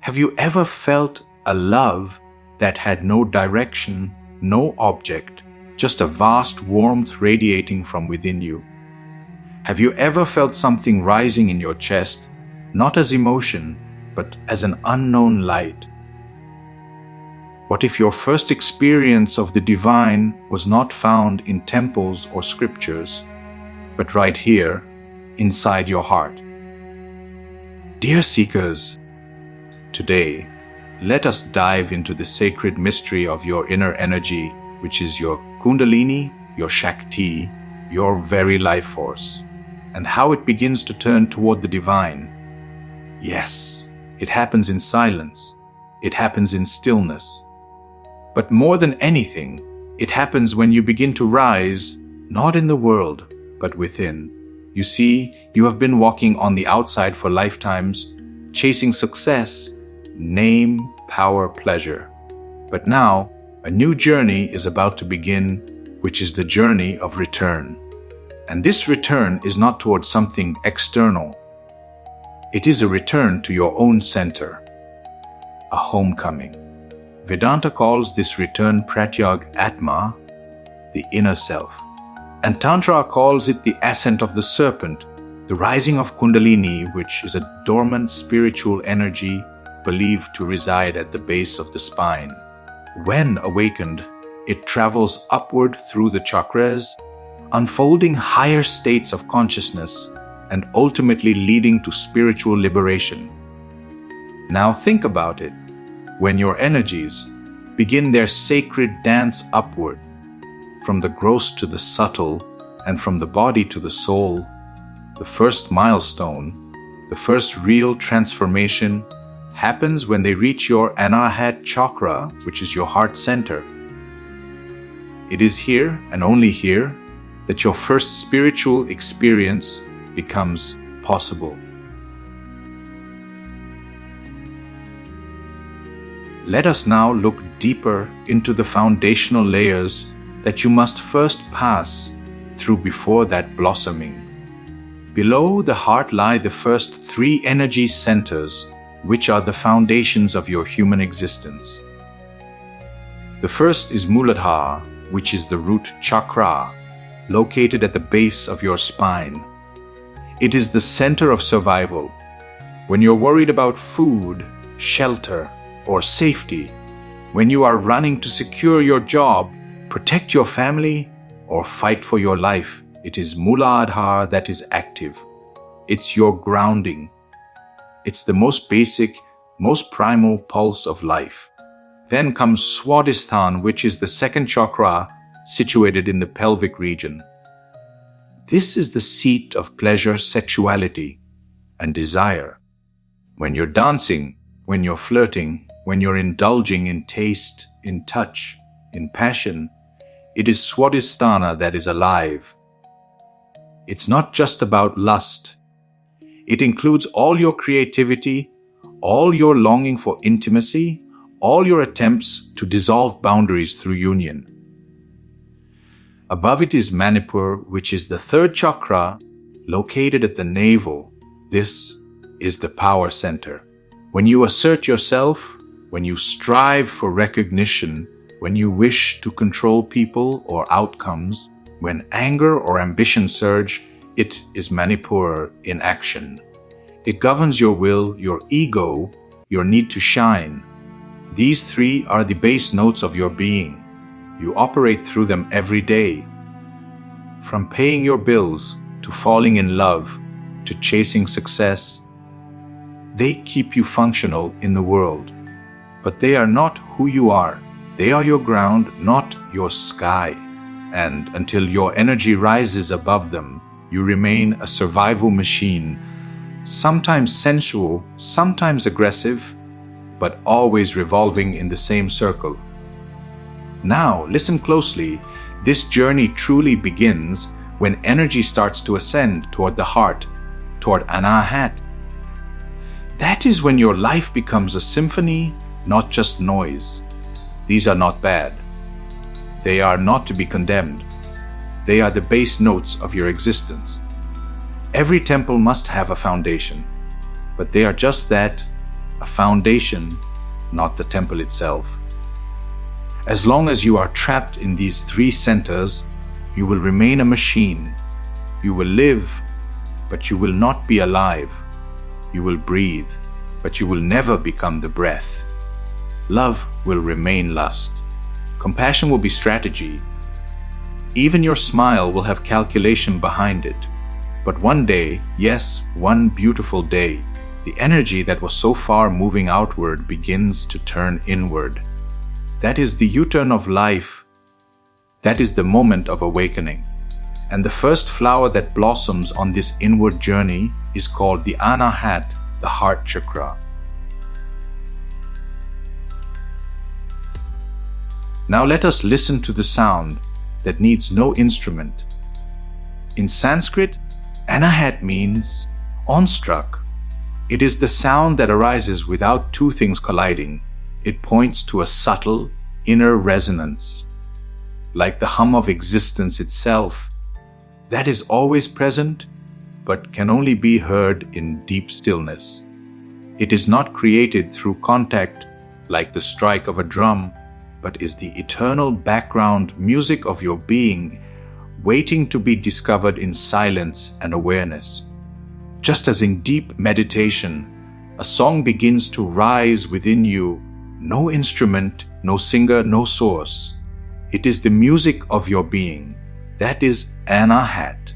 Have you ever felt a love that had no direction, no object, just a vast warmth radiating from within you? Have you ever felt something rising in your chest, not as emotion, but as an unknown light? What if your first experience of the divine was not found in temples or scriptures, but right here, inside your heart? Dear seekers, today, let us dive into the sacred mystery of your inner energy, which is your Kundalini, your Shakti, your very life force, and how it begins to turn toward the divine. Yes, it happens in silence. It happens in stillness. But more than anything, it happens when you begin to rise, not in the world, but within. You see, you have been walking on the outside for lifetimes, chasing success, name, power, pleasure. But now, a new journey is about to begin, which is the journey of return. And this return is not towards something external. It is a return to your own center, a homecoming. Vedanta calls this return pratyag atma, the inner self. And Tantra calls it the ascent of the serpent, the rising of Kundalini, which is a dormant spiritual energy believed to reside at the base of the spine. When awakened, it travels upward through the chakras, unfolding higher states of consciousness and ultimately leading to spiritual liberation. Now think about it. When your energies begin their sacred dance upward, from the gross to the subtle and from the body to the soul, the first milestone, the first real transformation happens when they reach your Anahat chakra, which is your heart center. It is here and only here that your first spiritual experience becomes possible. Let us now look deeper into the foundational layers that you must first pass through before that blossoming. Below the heart lie the first three energy centers, which are the foundations of your human existence. The first is Mūlādhāra, which is the root chakra, located at the base of your spine. It is the center of survival. When you're worried about food, shelter, or safety, when you are running to secure your job, protect your family, or fight for your life, it is Mūlādhāra that is active. It's your grounding. It's the most basic, most primal pulse of life. Then comes Swādhiṣṭhāna, which is the second chakra situated in the pelvic region. This is the seat of pleasure, sexuality, and desire. When you're dancing, when you're flirting, when you're indulging in taste, in touch, in passion, it is Swādhiṣṭhāna that is alive. It's not just about lust. It includes all your creativity, all your longing for intimacy, all your attempts to dissolve boundaries through union. Above it is Maṇipūra, which is the third chakra, located at the navel. This is the power center. When you assert yourself, when you strive for recognition, when you wish to control people or outcomes, when anger or ambition surge, it is Maṇipūra in action. It governs your will, your ego, your need to shine. These three are the base notes of your being. You operate through them every day. From paying your bills, to falling in love, to chasing success, they keep you functional in the world. But they are not who you are. They are your ground, not your sky. And until your energy rises above them, you remain a survival machine, sometimes sensual, sometimes aggressive, but always revolving in the same circle. Now, listen closely. This journey truly begins when energy starts to ascend toward the heart, toward Anahat. That is when your life becomes a symphony, not just noise. These are not bad. They are not to be condemned. They are the base notes of your existence. Every temple must have a foundation, but they are just that, a foundation, not the temple itself. As long as you are trapped in these three centers, you will remain a machine. You will live, but you will not be alive. You will breathe, but you will never become the breath. Love will remain lust. Compassion will be strategy. Even your smile will have calculation behind it. But one day, yes, one beautiful day, the energy that was so far moving outward begins to turn inward. That is the U-turn of life. That is the moment of awakening. And the first flower that blossoms on this inward journey is called the Anahat, the heart chakra. Now let us listen to the sound that needs no instrument. In Sanskrit, Anahat means awestruck. It is the sound that arises without two things colliding. It points to a subtle, inner resonance, like the hum of existence itself, that is always present, but can only be heard in deep stillness. It is not created through contact, like the strike of a drum, but is the eternal background music of your being, waiting to be discovered in silence and awareness. Just as in deep meditation, a song begins to rise within you, no instrument, no singer, no source. It is the music of your being. That is Anahat.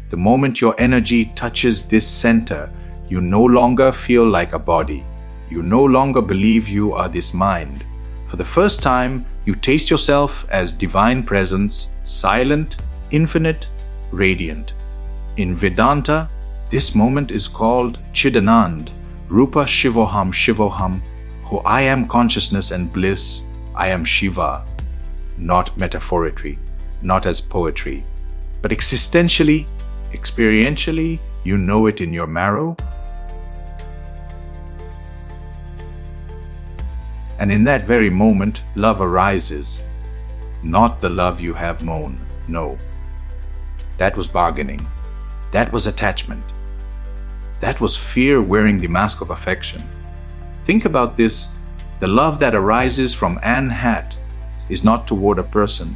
The moment your energy touches this center, you no longer feel like a body. You no longer believe you are this mind. For the first time, you taste yourself as divine presence, silent, infinite, radiant. In Vedanta, this moment is called Chidanand, Rupa Shivoham Shivoham, who I am consciousness and bliss, I am Shiva. Not metaphorically, not as poetry, but existentially, experientially, you know it in your marrow. And in that very moment, love arises. Not the love you have known, no. That was bargaining. That was attachment. That was fear wearing the mask of affection. Think about this. The love that arises from Anahat is not toward a person.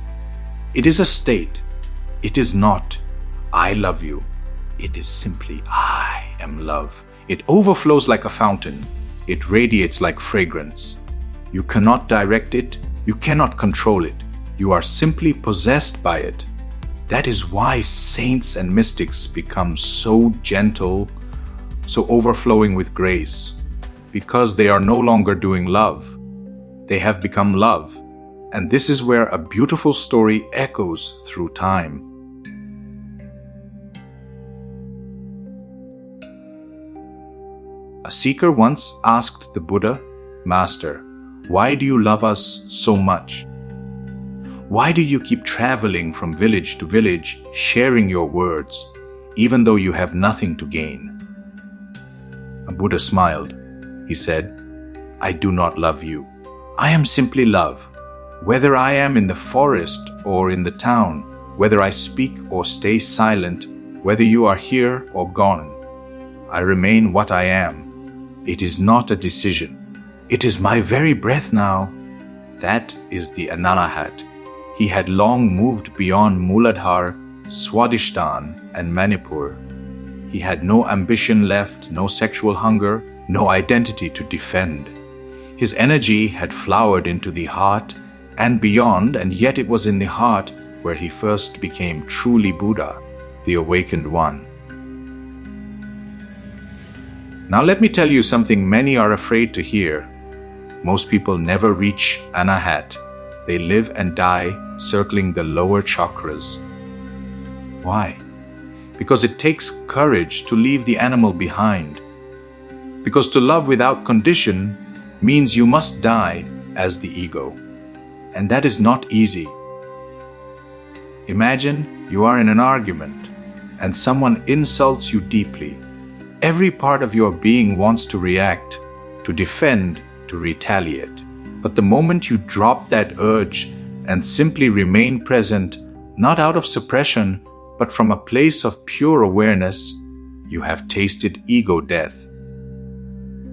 It is a state. It is not, I love you. It is simply, I am love. It overflows like a fountain. It radiates like fragrance. You cannot direct it. You cannot control it. You are simply possessed by it. That is why saints and mystics become so gentle, so overflowing with grace, because they are no longer doing love. They have become love. And this is where a beautiful story echoes through time. A seeker once asked the Buddha, Master, why do you love us so much? Why do you keep traveling from village to village, sharing your words, even though you have nothing to gain? A Buddha smiled. He said, I do not love you. I am simply love. Whether I am in the forest or in the town, whether I speak or stay silent, whether you are here or gone, I remain what I am. It is not a decision. It is my very breath now. That is the Anahat. He had long moved beyond Mūlādhāra, Swādhiṣṭhāna, and Maṇipūra. He had no ambition left, no sexual hunger, no identity to defend. His energy had flowered into the heart and beyond, and yet it was in the heart where he first became truly Buddha, the awakened one. Now let me tell you something many are afraid to hear. Most people never reach Anahat. They live and die circling the lower chakras. Why? Because it takes courage to leave the animal behind. Because to love without condition means you must die as the ego. And that is not easy. Imagine you are in an argument and someone insults you deeply. Every part of your being wants to react, to defend, to retaliate. But the moment you drop that urge and simply remain present, not out of suppression, but from a place of pure awareness, you have tasted ego death.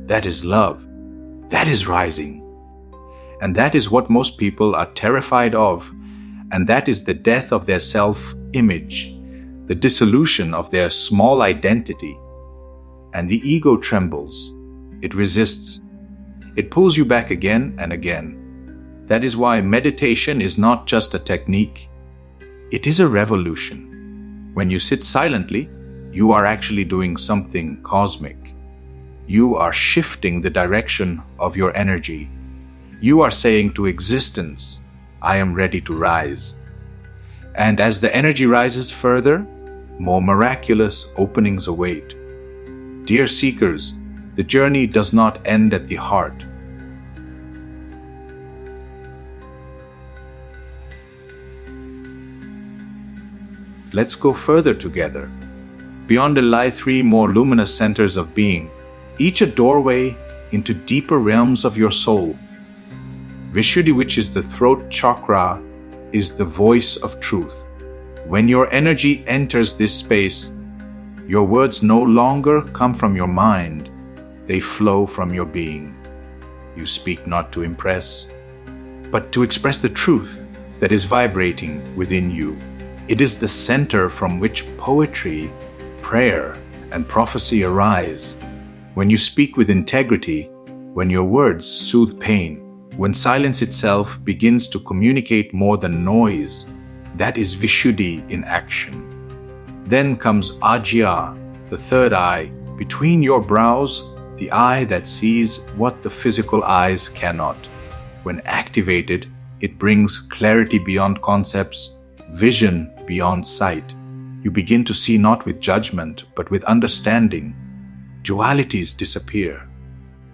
That is love. That is rising. And that is what most people are terrified of, and that is the death of their self-image, the dissolution of their small identity. And the ego trembles. It resists. It pulls you back again and again. That is why meditation is not just a technique. It is a revolution. When you sit silently, you are actually doing something cosmic. You are shifting the direction of your energy. You are saying to existence, I am ready to rise. And as the energy rises further, more miraculous openings await. Dear seekers, the journey does not end at the heart. Let's go further together. Beyond it lie three more luminous centers of being, each a doorway into deeper realms of your soul. Vishuddhi, which is the throat chakra, is the voice of truth. When your energy enters this space, your words no longer come from your mind, they flow from your being. You speak not to impress, but to express the truth that is vibrating within you. It is the center from which poetry, prayer, and prophecy arise. When you speak with integrity, when your words soothe pain, when silence itself begins to communicate more than noise, that is Vishuddhi in action. Then comes Ajya, the third eye, between your brows, the eye that sees what the physical eyes cannot. When activated, it brings clarity beyond concepts, vision beyond sight. You begin to see not with judgment, but with understanding. Dualities disappear.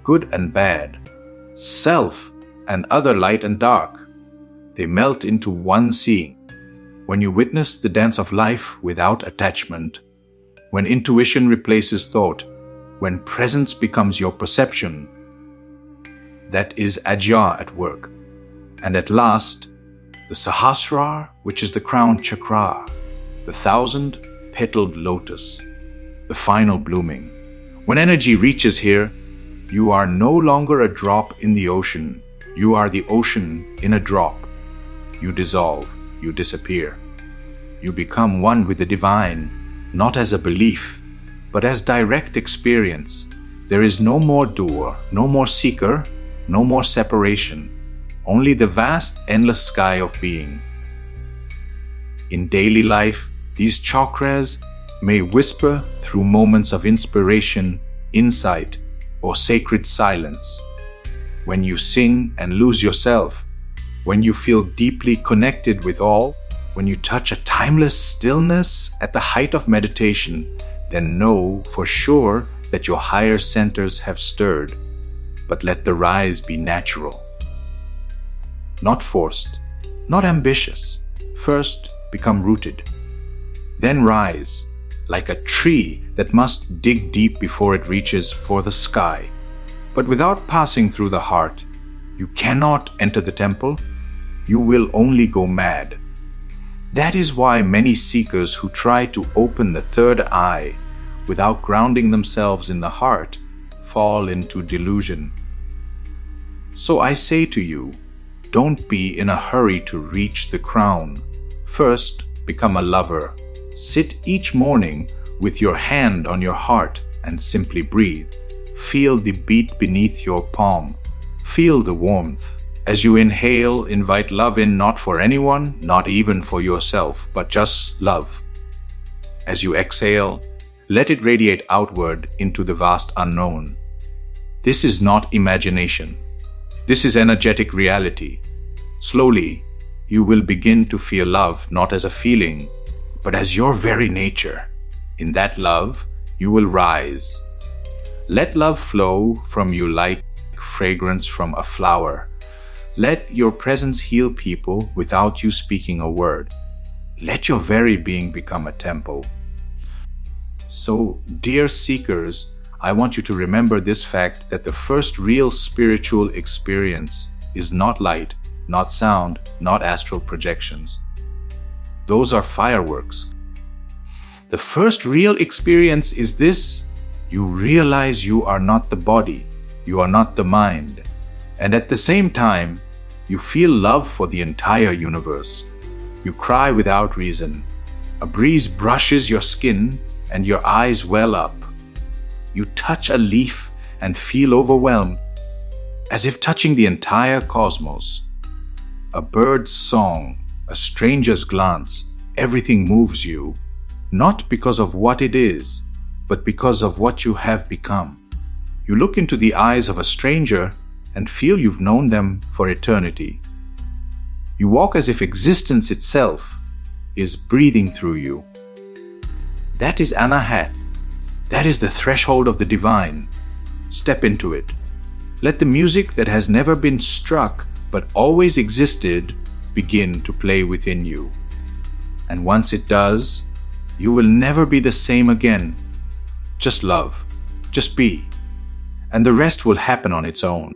Good and bad, self and other light and dark. They melt into one seeing. When you witness the dance of life without attachment, when intuition replaces thought, when presence becomes your perception, that is Ajya at work. And at last, the Sahasrara, which is the crown chakra, the 1,000-petaled lotus, the final blooming. When energy reaches here, you are no longer a drop in the ocean. You are the ocean in a drop. You dissolve, you disappear. You become one with the divine, not as a belief, but as direct experience. There is no more doer, no more seeker, no more separation. Only the vast, endless sky of being. In daily life, these chakras may whisper through moments of inspiration, insight, or sacred silence. When you sing and lose yourself, when you feel deeply connected with all, when you touch a timeless stillness at the height of meditation, then know for sure that your higher centers have stirred. But let the rise be natural. Not forced, not ambitious. First, become rooted. Then rise, like a tree that must dig deep before it reaches for the sky. But without passing through the heart, you cannot enter the temple. You will only go mad. That is why many seekers who try to open the third eye without grounding themselves in the heart fall into delusion. So I say to you, don't be in a hurry to reach the crown. First, become a lover. Sit each morning with your hand on your heart and simply breathe. Feel the beat beneath your palm. Feel the warmth. As you inhale, invite love in, not for anyone, not even for yourself, but just love. As you exhale, let it radiate outward into the vast unknown. This is not imagination. This is energetic reality. Slowly, you will begin to feel love not as a feeling, but as your very nature. In that love, you will rise. Let love flow from you like fragrance from a flower. Let your presence heal people without you speaking a word. Let your very being become a temple. So, dear seekers, I want you to remember this fact that the first real spiritual experience is not light, not sound, not astral projections. Those are fireworks. The first real experience is this: you realize you are not the body. You are not the mind. And at the same time, you feel love for the entire universe. You cry without reason. A breeze brushes your skin and your eyes well up. You touch a leaf and feel overwhelmed, as if touching the entire cosmos. A bird's song, a stranger's glance, everything moves you, not because of what it is, but because of what you have become. You look into the eyes of a stranger and feel you've known them for eternity. You walk as if existence itself is breathing through you. That is Anahat. That is the threshold of the divine. Step into it. Let the music that has never been struck but always existed begin to play within you. And once it does, you will never be the same again. Just love. Just be. And the rest will happen on its own.